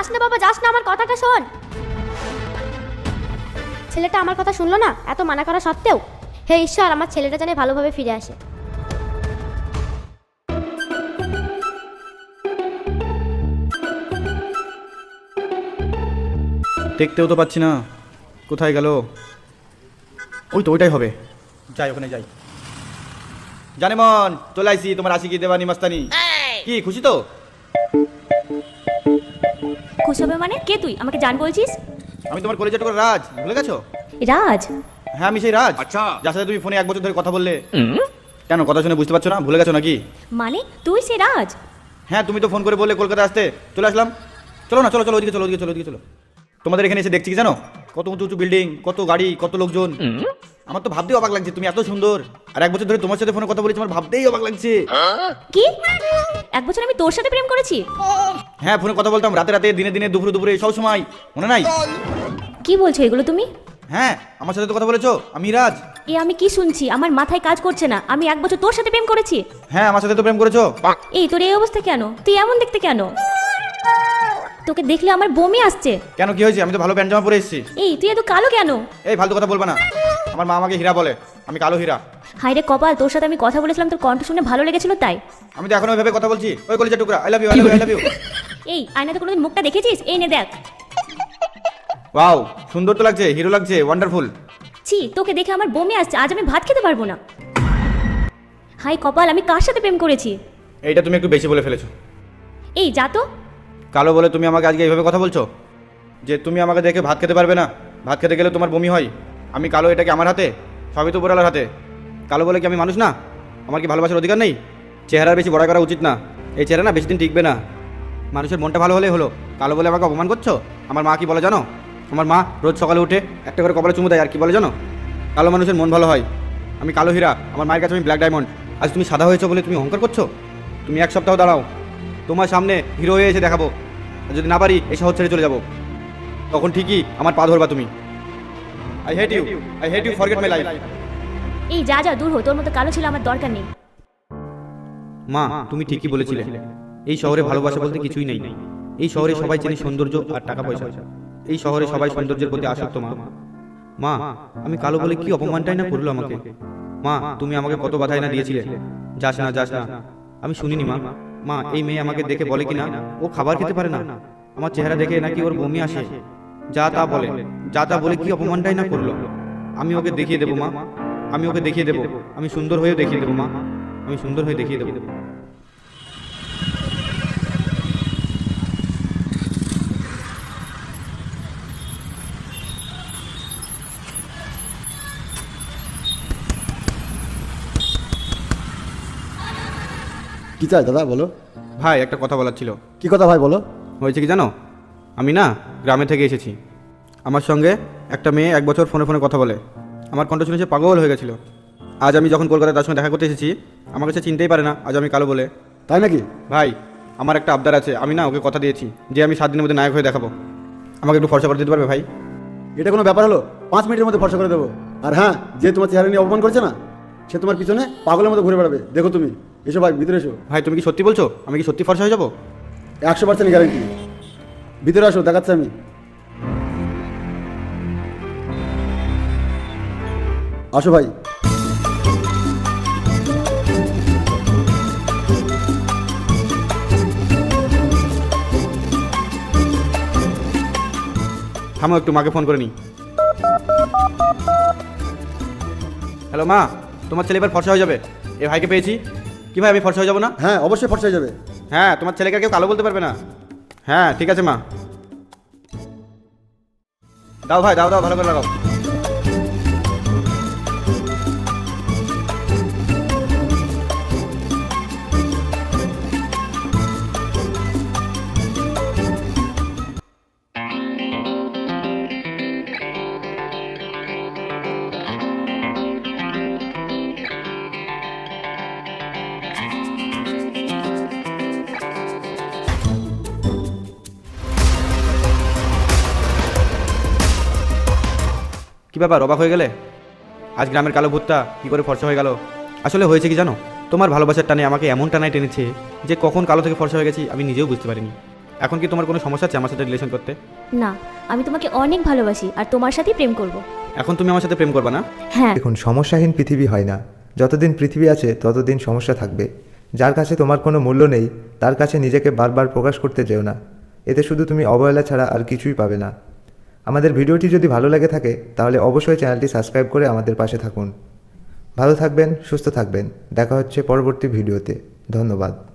যাস না বাবা, যাস না, আমার কথাটা শোন। ছেলেটা আমার কথা শুনলো না, এত মানা করা সত্ত্বেও। হে ঈশ্বর, আমার ছেলেটা যেন ভালোভাবে ফিরে আসে। দেখতেও তো পাচ্ছি না, কোথায় গেল? ওই তো, ওইটাই হবে। যাই, ওখানে যাই। জানেমন, চলে আইসি তোমার আশিকি দেবানি মাস্তানি। কি খুশি তো? খুশি হবে মানে? কে তুই? আমাকে জান বলছিস? আমি তোমার কলেজের টুকরা রাজ, ভুলে গেছো? রাজ? হ্যাঁ, আমি সেই রাজ। আচ্ছা। যার সাথে তুমি ফোনে 1 বছর ধরে কথা বললে। কেন, কথা শুনে বুঝতে পারছো না? ভুলে গেছো নাকি? মানে তুই সে রাজ? হ্যাঁ, তুমি তো ফোন করে বললে কলকাতা আসতে, চলে আসলাম। চলো না, চলো চলো, ওইদিকে চলো, ওইদিকে চলো, ওইদিকে চলো। তোমাদের এখানে এসে দেখছি কি জানো, কত উঁচু উঁচু বিল্ডিং, কত গাড়ি, কত লোকজন। আমার তো ভাবতেই অবাক লাগছে, তুমি এত সুন্দর। আর 1 বছর ধরে তোমার সাথে ফোনে কথা বলেছি, আমার ভাবতেই অবাক লাগছে। কি 1 বছর আমি তোর সাথে প্রেম করেছি? হ্যাঁ, ফোনে কথা বলতাম রাতে রাতে, দিনে দিনে, দুপুরে দুপুরে, সব সময়, মনে নাই? কি বলছো এগুলো তুমি? হ্যাঁ, আমার সাথে তো কথা বলেছো, আমি রাজ। এ আমি কি শুনছি? আমার মাথায় কাজ করছে না। আমি 1 বছর তোর সাথে প্রেম করেছি? হ্যাঁ, আমার সাথে তো প্রেম করেছো। এই তোর এই অবস্থা কেন? তুই এমন দেখতে কেন? তোকে দেখলে আমার বমি আসছে। কেন, কি হয়েছে? আমি তো ভালো প্যান্ট জামা পরে এসেছি। এই তুই এত কালো কেন? এই ফালতু কথা বলবা না। আমার মা আমাকে হীরা বলে, আমি কালো হীরা। হায় রে কপাল, তোর সাথে আমি কথা বলেছিলাম, তোর কণ্ঠ শুনে ভালো লেগেছিল তাই। আমি তো এখনো ওইভাবে কথা বলছি। ওই কলেজের টুকরা, I love you, I love you, I love you. এই আয়নাতে কোনোদিন মুখটা দেখেছিস? এই নে দেখ। ওয়াও, সুন্দর তো লাগছে, হিরো লাগছে, ওয়ান্ডারফুল। ছি, তোকে দেখে আমার বমি আসছে। আজ আমি ভাত খেতে পারবো না। হাই কপাল, আমি কার সাথে প্রেম করেছি? এইটা তুমি একটু বেশি বলে ফেলেছো। এই যা তো। কালো বলে তুমি আমাকে আজকে এইভাবে কথা বলছো, যে তুমি আমাকে দেখে ভাত খেতে পারবে না, ভাত খেতে গেলে তোমার বমি হয়। আমি কালো, এটা কি আমার হাতে? সবই তো উপরওয়ালার হাতে। কালো বলে কি আমি মানুষ না? আমার কি ভালোবাসার অধিকার নেই? চেহারার বেশি বড় করা উচিত না। এই চেহারা না বেশি দিন টিকবে না। মানুষের মনটা ভালো হলেই হলো। কালো বলে আমাকে অপমান করছো? আমার মা কি বলে জানো? আমার মা রোজ সকালে উঠে একটা করে কপালে চুমু দেয়, আর কি বলে জানো? কালো মানুষের মন ভালো হয়। আমি কালো হীরা, আমার মায়ের কাছে আমি ব্ল্যাক ডায়মন্ড। আজ তুমি সাদা হয়েছো বলে তুমি অহংকার করছো? তুমি 1 সপ্তাহ দাঁড়াও, তোমার সামনে হিরো হয়ে এসে দেখাবো। আর যদি না পারি, এই শহর ছেড়ে চলে যাবো। তখন ঠিকই আমার পা ধরবা তুমি। I hate you, I hate you, forget my life. এই যা যা, দূর হো। তোর মতো কালো ছিল আমার দরকার নেই। মা, তুমি ঠিকই বলেছিলে। এই শহরে ভালোবাসা বলতে কিছুই নেই। এই শহরে সবাই চেনে সৌন্দর্য আর টাকা পয়সা। এই শহরে সবাই সৌন্দর্যের প্রতি আসক্ত। মা, মা, আমি কালো বলে কি অপমানটাই না করলো আমাকে। মা, তুমি আমাকে কত বাধাই না দিয়েছিলে, যাস না যাস না। আমি শুনিনি মা। মা, এই মেয়ে আমাকে দেখে বলে কি না ও খাবার খেতে পারে না, আমার চেহারা দেখে নাকি ওর বমি আসে। যা তা বলে, যা তা বলে কি অপমানটাই না করলো। আমি ওকে দেখিয়ে দেবো মা, আমি ওকে দেখিয়ে দেবো। আমি সুন্দর হয়ে দেখিয়ে দেবো মা, আমি সুন্দর হয়ে দেখিয়ে দেবো। কি চাই দাদা বলো? ভাই, একটা কথা বলার ছিল। কি কথা ভাই বলো? হয়েছে কি জানো, আমি না গ্রামে থেকে এসেছি। আমার সঙ্গে একটা মেয়ে 1 বছর ফোনে ফোনে কথা বলে। আমার কণ্ঠ শুনে সে পাগল হয়ে গেছিল। আজ আমি যখন কলকাতায় তার সঙ্গে দেখা করতে এসেছি, আমার কাছে চিনতেই পারে না আজ আমি কালো বলে। তাই নাকি? ভাই, আমার একটা আবদার আছে। আমি না ওকে কথা দিয়েছি যে আমি 7 দিনের মধ্যে নায়ক হয়ে দেখাবো। আমাকে একটু ফর্সা করে দিতে পারবে ভাই? এটা কোনো ব্যাপার হলো? 5 মিনিটের মধ্যে ফর্সা করে দেবো। আর হ্যাঁ, যে তোমার চেহারা নিয়ে অপমান করছে না, সে তোমার পিছনে পাগলের মতো ঘুরে বেড়াবে। দেখো তুমি। এসো ভাই, ভিতরে এসো। ভাই, তুমি কি সত্যি বলছো? আমি কি সত্যি ফর্সা হয়ে যাবো? 100% গ্যারান্টি। ভিতরে আসো, দেখাচ্ছি আমি। আসো ভাই। থামো একটু, মাকে ফোন করে নিই। হ্যালো মা, তোমার ছেলে এবার ফর্সা হয়ে যাবে। এ ভাইকে পেয়েছি। কি ভাই, আমি ফর্সা হয়ে যাবো না? হ্যাঁ, অবশ্যই ফর্সা হয়ে যাবে। হ্যাঁ, তোমার ছেলেকে আর কেউ কালো বলতে পারবে না। হ্যাঁ, ঠিক আছে মা। দাও ভাই, দাও দাও, ভালো করে লাগাও। কি ব্যাপার, অবাক হয়ে গেলে? আজ গ্রামের কালো ভূতটা কী করে ফর্সা হয়ে গেল? আসলে হয়েছে কি জানো, তোমার ভালোবাসার টানে আমাকে এমন টানায় টেনেছে যে কখন কালো থেকে ফর্সা হয়ে গেছি আমি নিজেও বুঝতে পারিনি। এখন কি তোমার কোনো সমস্যা আছে আমার সাথে রিলেশন করতে? না, আমি তোমাকে অনেক ভালোবাসি আর তোমার সাথেই প্রেম করব। এখন তুমি আমার সাথে প্রেম করবে না? হ্যাঁ। দেখুন, সমস্যাহীন পৃথিবী হয় না। যতদিন পৃথিবী আছে ততদিন সমস্যা থাকবে। যার কাছে তোমার কোনো মূল্য নেই তার কাছে নিজেকে বারবার প্রকাশ করতে যেও না। এতে শুধু তুমি অবহেলা ছাড়া আর কিছুই পাবে না। আমাদের ভিডিওটি যদি ভালো লাগে থাকে তাহলে অবশ্যই চ্যানেলটি সাবস্ক্রাইব করে আমাদের পাশে থাকুন। ভালো থাকবেন, সুস্থ থাকবেন। দেখা হচ্ছে পরবর্তী ভিডিওতে। ধন্যবাদ।